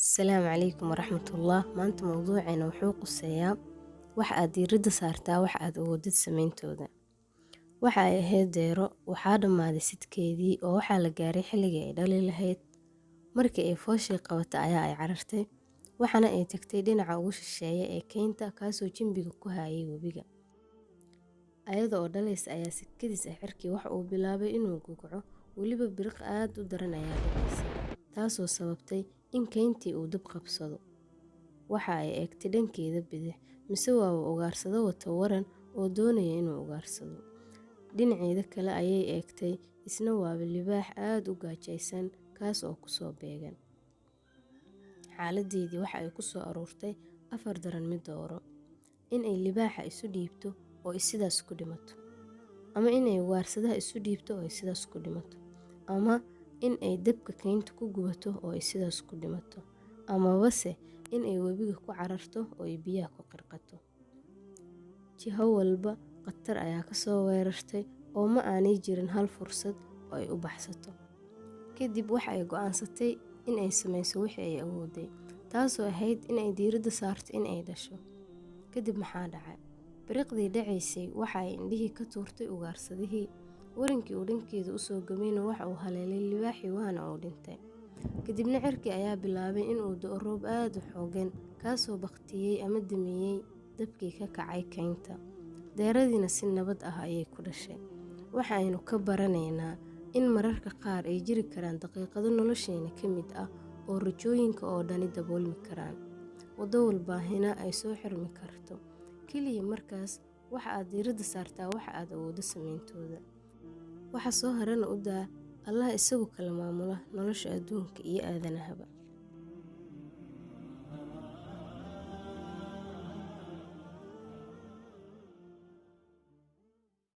Asalaamu calaykum waraxmatullah. Maanta mowduuceena wuxuu quseeyaa wax aad diiradda saartaa wax aad awoodid sameyntooda. Waxa ay ahayd deero, waxaa dhammaaday sidkeedii oo waxaa la gaaray xilligii ay dhali lahayd. Markii ay fooshii qabata ayaa ay carartay, waxaana ay tagtay dhinaca ugu shisheeya ee keynta kaasoo jimbiga ku hayay webiga. Ayada oo dhalaysa ayaa sikadiis cirkii wax uu bilaabay inuu gugco, weliba biriq aad u daran ayaa dhacaysay, taasoo sababtay in keyntii uu dab qabsado. Waxa ay eegtay dhankeeda bidix, mise waa uu ugaarsado wata waran oo doonaya inuu ugaarsado. Dhinaceeda kale ayay eegtay, isna waaba libaax aad u gaajaysan kaas oo ku soo beegan. Xaaladeedii waxa ay ku soo aruurtay afar daran mid dooro: in ay libaaxa isu dhiibto oo ay sidaas ku dhimato, ama in ay ugaarsadaha isu dhiibto oo ay sidaas ku dhimato, ama in ay dabka keynta ku gubato oo ay sidaas ku dhimato, amabase in ay webiga ku cararto oo ay biyaha ku qirqato. Jiho walba khatar ayaa ka soo weerartay oo ma aanay jirin hal fursad oo ay u baxsato. Kadib waxa ay go'aansatay in ay sameyso wixii ay awooday, taasoo ahayd in ay diiradda saarto in ay dhasho. Kadib maxaa dhacay? Biriqdii dhacaysay waxa ay indhihii ka tuurtay ugaarsadihii. Warankii uu dhankeeda u soo gamayna waxa uu haleelay libaaxii waana uu dhintay. Kadibna cirkii ayaa bilaabay in uu da'o roob aad u xooggan kaasoo baktiyey ama damiyey dabkii ka kacay keynta. Deeradiina si nabad ah ayay ku dhashay. Waxa aynu ka baranaynaa in mararka qaar ay jiri karaan daqiiqado nolosheena ka mid ah oo rajooyinka oo dhani daboolmi karaan, waddo walbaahina ay soo xirmi karto. Keliya markaas waxa aad diiradda saartaa waxa aad awooddo sameyntooda. Waxa soo harana u daa Allah isagu kala maamula nolosha adduunka iyo aadanahaba.